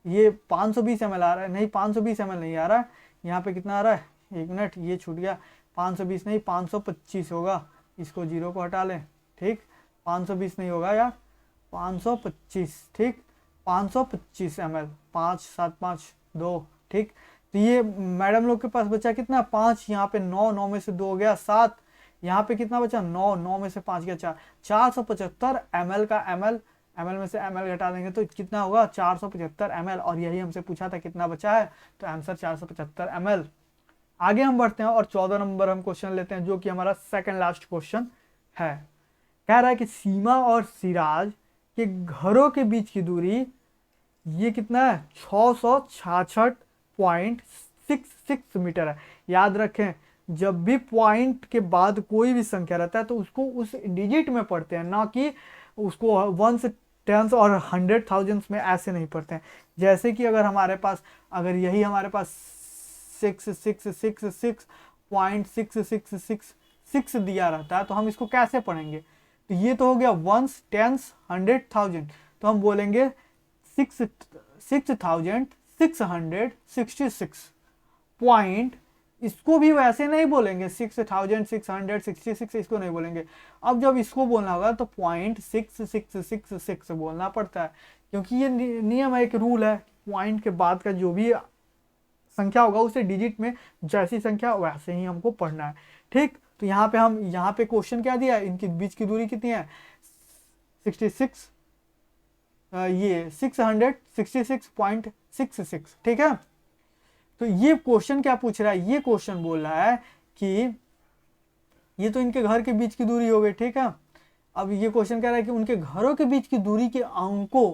ये 520 ml आ रहा है, नहीं 520 ml नहीं आ रहा है, यहाँ पे कितना आ रहा है? 1 मिनट, ये छूट गया, 520 नहीं 525 होगा, इसको 0 को हटा लें, ठीक। 520 नहीं होगा यार, 525, ठीक। 525 ml, 5 7 5 2, ठीक। तो ये मैडम लोग के पास बचा कितना, 5, यहाँ पे 9, 9 में से 2 हो गया 7, यहाँ पे कितना बचा 9, 9 में से 5 गया 4, 475 ml का ml में से ml घटा देंगे तो कितना होगा 475 ml, और यही हमसे पूछा था कितना बचा है, तो आंसर 475 ml। आगे हम बढ़ते हैं और 14 नंबर हम क्वेश्चन लेते हैं, जो कि हमारा सेकंड लास्ट क्वेश्चन है। कह रहा है कि सीमा और सिराज के घरों के बीच की दूरी ये कितना है, 666.66 मीटर है। याद रखें, जब भी पॉइंट के बाद कोई भी संख्या रहता है तो उसको उस डिजिट में पढ़ते हैं, ना कि उसको वंस, टेंस और 100 थाउजेंड्स में ऐसे नहीं पढ़ते हैं। जैसे कि अगर हमारे पास, अगर यही हमारे पास 666.6666 दिया रहता है तो हम इसको कैसे पढ़ेंगे, तो ये तो हो गया वंस, टेंस, 100 थाउजेंड, तो हम बोलेंगे 6666 पॉइंट, इसको भी वैसे नहीं बोलेंगे 6666, इसको नहीं बोलेंगे। अब जब इसको बोलना होगा तो 0.6666 बोलना पड़ता है, क्योंकि ये नियम है, एक रूल है, पॉइंट के बाद का जो भी संख्या होगा उसे डिजिट में जैसी संख्या वैसे ही हमको पढ़ना है, ठीक। तो यहाँ पे हम, यहाँ पे क्वेश्चन क्या दिया है, इनके बीच की दूरी कितनी है 66, ये 666.66, ठीक है। तो ये क्वेश्चन क्या पूछ रहा है, ये क्वेश्चन बोल रहा है कि ये तो इनके घर के बीच की दूरी हो गई, ठीक है। अब ये क्वेश्चन कह रहा है कि उनके घरों के बीच की दूरी के अंकों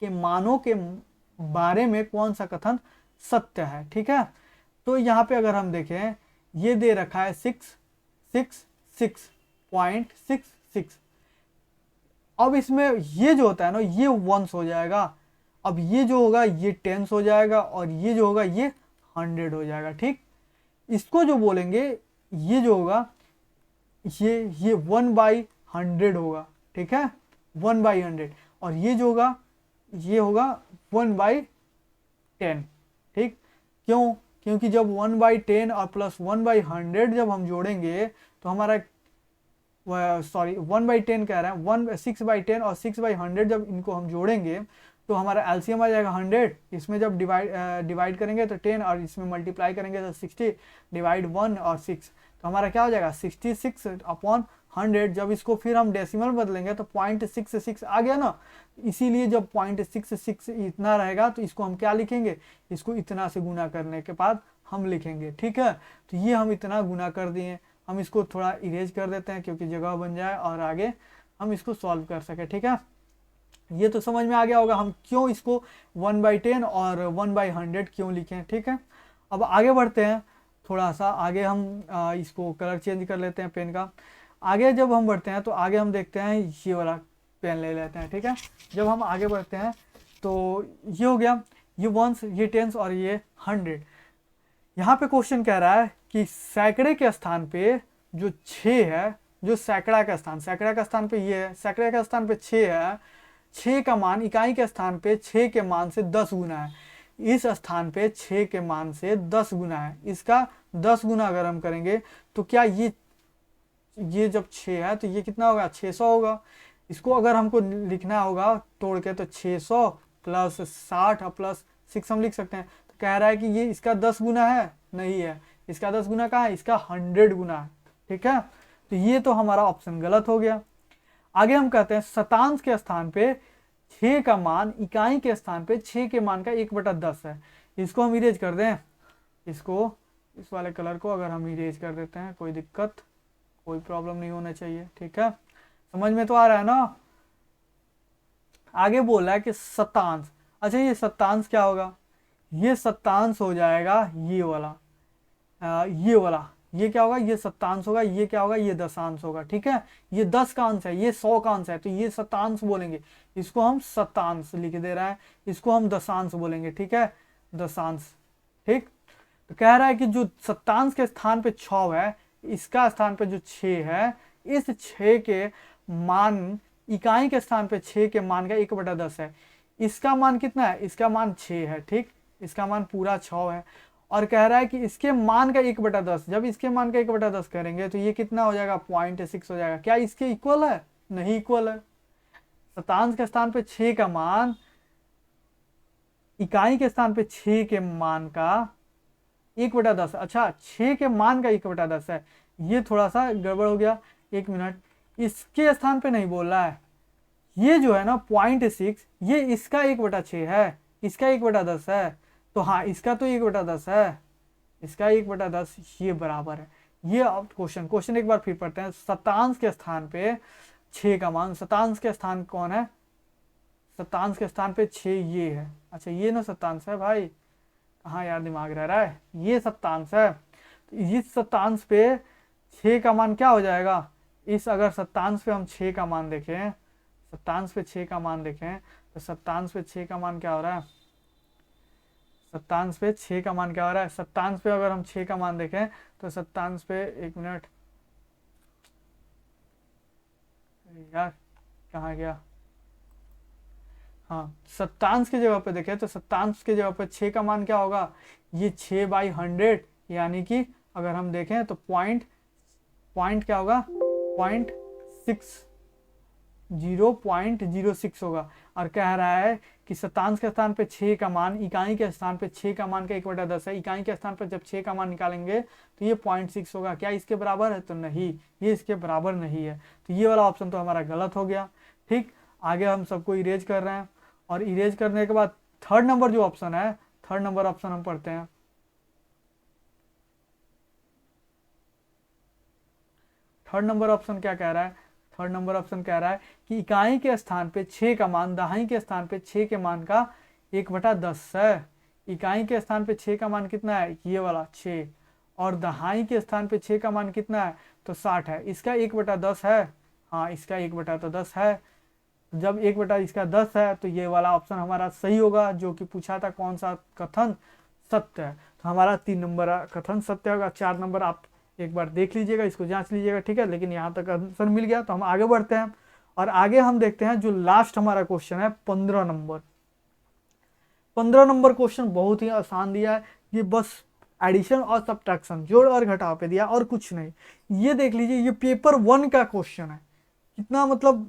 के मानों के बारे में कौन सा कथन सत्य है, ठीक है। तो यहाँ पे अगर हम देखें, ये दे रखा है 666.66, अब इसमें ये जो होता है ना, ये वंस हो जाएगा, अब ये जो होगा ये टेंस हो जाएगा, और ये जो होगा ये 100 हो जाएगा, ठीक। इसको जो बोलेंगे, ये जो होगा ये 1/100 होगा, ठीक है, 1/100, और ये जो होगा ये होगा 1/10, ठीक। क्यों, क्योंकि जब 1/10 और प्लस 1/100 जब हम जोड़ेंगे तो हमारा, सॉरी 1/10 कह रहे हैं, 6/10 और 6/100 जब इनको हम जोड़ेंगे तो हमारा एलसीएम आ जाएगा 100, इसमें जब डिवाइड करेंगे तो 10, और इसमें मल्टीप्लाई करेंगे तो 60, डिवाइड 1 और 6, तो हमारा क्या हो जाएगा 66/100। जब इसको फिर हम डेसिमल बदलेंगे तो 0.66 आ गया ना, इसीलिए जब 0.66 इतना रहेगा तो इसको हम क्या लिखेंगे, इसको इतना से गुना करने के बाद हम लिखेंगे, ठीक है। तो ये हम इतना गुना कर दिए, हम इसको थोड़ा इरेज कर देते हैं क्योंकि जगह बन जाए और आगे हम इसको सॉल्व कर सके, ठीक है। ये तो समझ में आ गया होगा हम क्यों इसको 1/10 और 1/100 क्यों लिखें, ठीक है। अब आगे बढ़ते हैं, थोड़ा सा आगे हम इसको कलर चेंज कर लेते हैं पेन का। आगे जब हम बढ़ते हैं तो आगे हम देखते हैं, ये वाला पेन ले लेते हैं, ठीक है। जब हम आगे बढ़ते हैं तो ये हो गया, ये वंस, ये टेंस और ये 100। यहाँ पे क्वेश्चन कह रहा है कि सैकड़े के स्थान पे जो 6 है, जो सैकड़ा का स्थान पे ये है, सैकड़े का स्थान पे 6 है, 6 का मान इकाई के स्थान पे 6 के मान से 10 गुना है, इस स्थान पे 6 के मान से 10 गुना है, इसका 10 गुना अगर हम करेंगे तो क्या ये जब 6 है तो ये कितना होगा 600 होगा। इसको अगर हमको लिखना होगा तोड़ के तो 600 प्लस 60 और प्लस 6 हम लिख सकते हैं। तो कह रहा है कि ये इसका 10 गुना है, नहीं है, इसका 10 गुना कहाँ है, इसका 100 गुना है, ठीक है। तो ये तो हमारा ऑप्शन गलत हो गया। आगे हम कहते हैं शतांश के स्थान पे 6 का मान इकाई के स्थान पे 6 के मान का 1/10 है। इसको हम इरेज कर दें, इसको, इस वाले कलर को अगर हम इरेज कर देते हैं, कोई दिक्कत, कोई प्रॉब्लम नहीं होना चाहिए, ठीक है। समझ में तो आ रहा है ना। आगे बोल रहा है कि शतांश, अच्छा ये शतांश क्या होगा, ये शतांश हो जाएगा ये वाला, ये क्या होगा, ये शतांश होगा, ये क्या होगा, ये दशांश होगा, ठीक है। ये 10 का अंश है, ये 100 का अंश है, तो ये शतांश बोलेंगे, इसको हम शतांश लिख दे रहा है, इसको हम दशांश बोलेंगे, ठीक है, दशांश, ठीक। तो कह रहा है कि जो शतांश के स्थान पे 6 है, इसका स्थान पे जो 6 है, इस 6 के मान इकाई के स्थान पे 6 के मान का 1/10 है, इसका मान कितना है, इसका मान 6 है, ठीक, इसका मान पूरा 6 है, और कह रहा है कि इसके मान का 1/10, जब इसके मान का 1/10 करेंगे तो ये कितना हो जाएगा, 0.6 हो जाएगा। क्या इसके इक्वल है, नहीं इक्वल है। शतांश के स्थान पे 6 का मान इकाई के स्थान पे 6 के मान का 1/10, अच्छा 6 के मान का 1/10 है, ये थोड़ा सा गड़बड़ हो गया, 1 मिनट। इसके स्थान पे नहीं बोल रहा है, ये जो है ना 0.6, ये इसका 1/6 है, इसका 1/10 है, तो हाँ इसका तो 1/10 है, इसका 1/10, ये बराबर है। ये अब क्वेश्चन एक बार फिर पढ़ते हैं। शतांश के स्थान पे 6 का मान, शतांश के स्थान कौन है, शतांश के स्थान पे 6 ये है, अच्छा ये ना शतांश है भाई, कहाँ यार दिमाग रह रहा है, ये शतांश है। तो इस शतांश पे 6 का मान क्या हो जाएगा, इस अगर शतांश पे हम 6 का मान देखें, शतांश पे 6 का मान देखें तो शतांश पे 6 का मान क्या हो रहा है, शतांश पे 6 का मान क्या हो रहा है, शतांश पे अगर हम 6 का मान देखें तो शतांश पे 1 मिनट यार कहाँ गया, हाँ शतांश की जगह पे देखें तो शतांश की जगह पे 6 का मान क्या होगा, ये 6/100, यानी कि अगर हम देखें तो पॉइंट क्या होगा, 0.06 होगा। और कह रहा है कि शतांश के स्थान पे 6 का मान इकाई के स्थान पे 6 का मान का 1/10 है, इकाई के स्थान पे जब 6 का मान निकालेंगे तो ये 0.6 होगा। क्या इसके बराबर है, तो नहीं, ये इसके बराबर नहीं है, तो ये वाला ऑप्शन तो हमारा गलत हो गया। ठीक, आगे हम सबको इरेज कर रहे हैं, और इरेज करने के बाद थर्ड नंबर जो ऑप्शन है, थर्ड नंबर ऑप्शन हम पढ़ते हैं। थर्ड नंबर ऑप्शन क्या कह रहा है, थर्ड नंबर ऑप्शन कह रहा है कि इकाई के स्थान पे 6 का मान दहाई के स्थान पे 6 के मान का 1/10 है। इकाई के स्थान पे 6 का मान कितना है, ये वाला 6, और दहाई के स्थान पे 6 का मान कितना है, तो 60 है। इसका 1/10 है, हाँ इसका 1/10 है। जब 1/10 है तो ये वाला ऑप्शन हमारा सही होगा, जो कि पूछा था कौन सा कथन सत्य है, तो हमारा 3 नंबर कथन सत्य होगा। 4 नंबर आप एक बार देख लीजिएगा, इसको जांच लीजिएगा, ठीक है। लेकिन यहाँ तक आंसर मिल गया, तो हम आगे बढ़ते हैं और आगे हम देखते हैं जो लास्ट हमारा क्वेश्चन है 15 नंबर। 15 नंबर क्वेश्चन बहुत ही आसान दिया है, ये बस एडिशन और सब्ट्रैक्शन, जोड़ और घटाव पे दिया और कुछ नहीं। ये देख लीजिए, ये पेपर 1 का क्वेश्चन है। कितना मतलब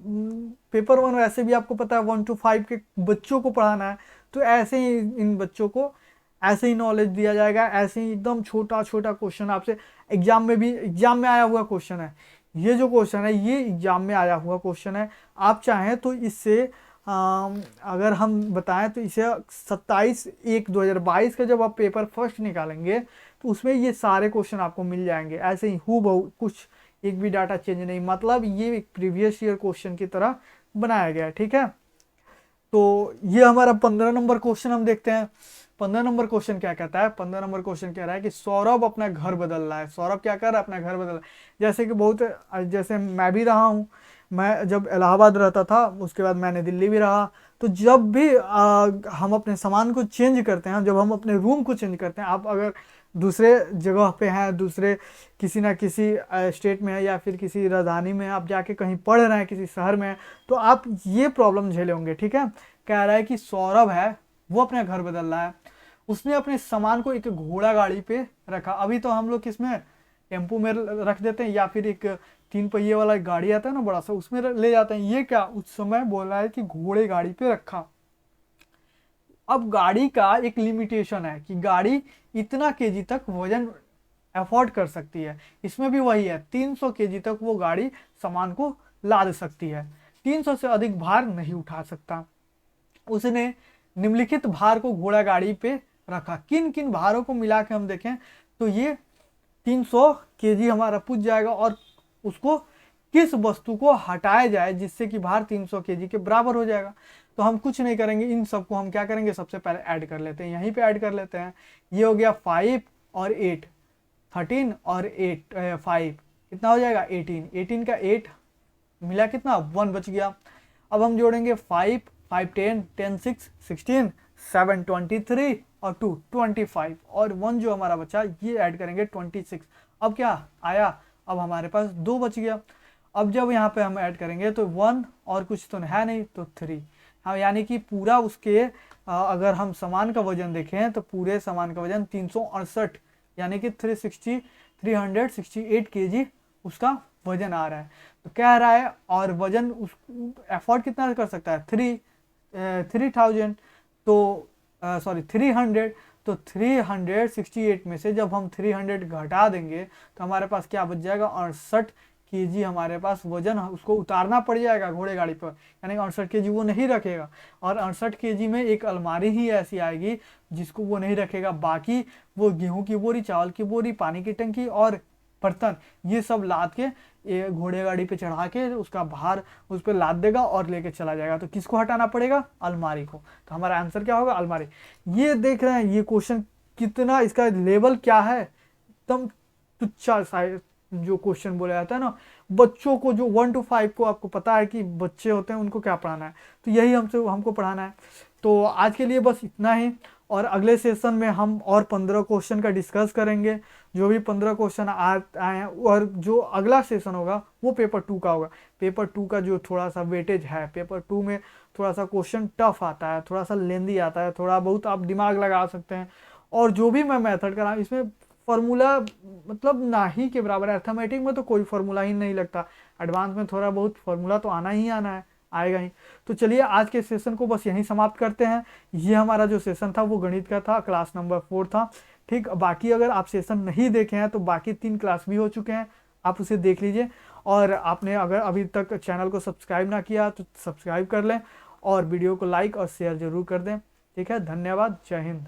पेपर 1 वैसे भी आपको पता है 1 to 5 के बच्चों को पढ़ाना है, तो ऐसे ही इन बच्चों को ऐसे ही नॉलेज दिया जाएगा, ऐसे ही एकदम छोटा छोटा क्वेश्चन आपसे एग्जाम में भी, एग्जाम में आया हुआ क्वेश्चन है। ये जो क्वेश्चन है ये एग्जाम में आया हुआ क्वेश्चन है। आप चाहें तो इससे अगर हम बताएं तो इसे 27/1/2022 का जब आप पेपर फर्स्ट निकालेंगे तो उसमें ये सारे क्वेश्चन आपको मिल जाएंगे, ऐसे ही हूबहू, कुछ एक भी डाटा चेंज नहीं, मतलब ये एक प्रीवियस ईयर क्वेश्चन की तरह बनाया गया है, ठीक है। तो ये हमारा 15 नंबर क्वेश्चन हम देखते हैं। 15 नंबर क्वेश्चन क्या कहता है, 15 नंबर क्वेश्चन कह रहा है कि सौरभ अपना घर बदल रहा है। सौरभ क्या कर रहा है, अपना घर बदल रहा है। जैसे कि बहुत, जैसे मैं भी रहा हूँ, मैं जब इलाहाबाद रहता था, उसके बाद मैंने दिल्ली भी रहा, तो जब भी हम अपने सामान को चेंज करते हैं, जब हम अपने रूम को चेंज करते हैं, आप अगर दूसरे जगह पे हैं, दूसरे किसी ना किसी स्टेट में है या फिर किसी राजधानी में आप जाके कहीं पढ़ रहे हैं, किसी शहर में, तो आप ये प्रॉब्लम झेले होंगे, ठीक है। कह रहा है कि सौरभ है वो अपना घर बदल रहा है, उसने अपने सामान को एक घोड़ा गाड़ी पे रखा। अभी तो हम लोग किसमें, टेम्पो में रख देते हैं, या फिर एक 3 पहिए वाला गाड़ी आता है ना बड़ा सा, उसमें ले जाते हैं। ये क्या उस समय बोल रहा है कि घोड़े गाड़ी पे रखा। अब गाड़ी का एक लिमिटेशन है कि गाड़ी इतना केजी तक वजन अफोर्ड कर सकती है, इसमें भी वही है 300 केजी तक वो गाड़ी सामान को लाद सकती है, 300 से अधिक भार नहीं उठा सकता। उसने निम्नलिखित भार को घोड़ा गाड़ी पे रखा। किन किन भारों को मिला के हम देखें तो ये 300 केजी हमारा पूछ जाएगा, और उसको किस वस्तु को हटाया जाए जिससे कि भार 300 केजी के बराबर हो जाएगा। तो हम कुछ नहीं करेंगे, इन सबको हम क्या करेंगे, सबसे पहले ऐड कर लेते हैं, यहीं पे ऐड कर लेते हैं। ये हो गया 5 और 8, 13 और 8 5 कितना हो जाएगा 18, 18 का 8 मिला कितना 1 बच गया। अब हम जोड़ेंगे 5 5 10 10 6 16 7 23 और 2 25 और 1 जो हमारा बचा ये ऐड करेंगे 26। अब क्या आया, अब हमारे पास 2 बच गया। अब जब यहाँ पे हम ऐड करेंगे तो 1 और कुछ तो है नहीं तो 3, हाँ, यानी कि पूरा उसके अगर हम सामान का वजन देखें तो पूरे सामान का वजन 368 यानी कि 368 केजी उसका वजन आ रहा है। तो कह रहा है और वजन उस एफोर्ड कितना कर सकता है 3000 तो सॉरी 300। तो 368 में से जब हम 300 घटा देंगे तो हमारे पास क्या बच जाएगा 68 केजी हमारे पास वजन उसको उतारना पड़ जाएगा घोड़े गाड़ी पर, यानी 68 केजी वो नहीं रखेगा। और 68 केजी में एक अलमारी ही ऐसी आएगी जिसको वो नहीं रखेगा, बाकी वो गेहूं की बोरी, चावल की बोरी, पानी की टंकी और बर्तन ये सब लाद के ये घोड़े गाड़ी पे चढ़ा के उसका भार उस पर लाद देगा और लेके चला जाएगा। तो किसको हटाना पड़ेगा? अलमारी को। तो हमारा आंसर क्या होगा? अलमारी। ये देख रहे हैं ये क्वेश्चन कितना इसका लेवल क्या है, एकदम तुच्छा सा जो क्वेश्चन बोला जाता है ना, बच्चों को जो 1 to 5 को आपको पता है कि बच्चे होते हैं उनको क्या पढ़ाना है, तो यही हमको पढ़ाना है। तो आज के लिए बस इतना ही, और अगले सेशन में हम और 15 क्वेश्चन का डिस्कस करेंगे। जो भी 15 क्वेश्चन आए हैं, और जो अगला सेशन होगा वो पेपर 2 का होगा। पेपर 2 का जो थोड़ा सा वेटेज है, पेपर 2 में थोड़ा सा क्वेश्चन टफ आता है, थोड़ा सा लेंदी आता है, थोड़ा बहुत आप दिमाग लगा सकते हैं। और जो भी मैं मेथड कर रहा हूँ इसमें फार्मूला मतलब ना ही के बराबर है। अर्थमेटिक में तो कोई फार्मूला ही नहीं लगता, एडवांस में थोड़ा बहुत फार्मूला तो आना ही आना है, आएगा ही। तो चलिए आज के सेशन को बस यहीं समाप्त करते हैं। ये हमारा जो सेशन था वो गणित का था, क्लास नंबर 4 था। ठीक, बाकी अगर आप सेशन नहीं देखे हैं तो बाकी 3 क्लास भी हो चुके हैं, आप उसे देख लीजिए। और आपने अगर अभी तक चैनल को सब्सक्राइब ना किया तो सब्सक्राइब कर लें, और वीडियो को लाइक और शेयर जरूर कर दें। ठीक है, धन्यवाद, जय हिंद।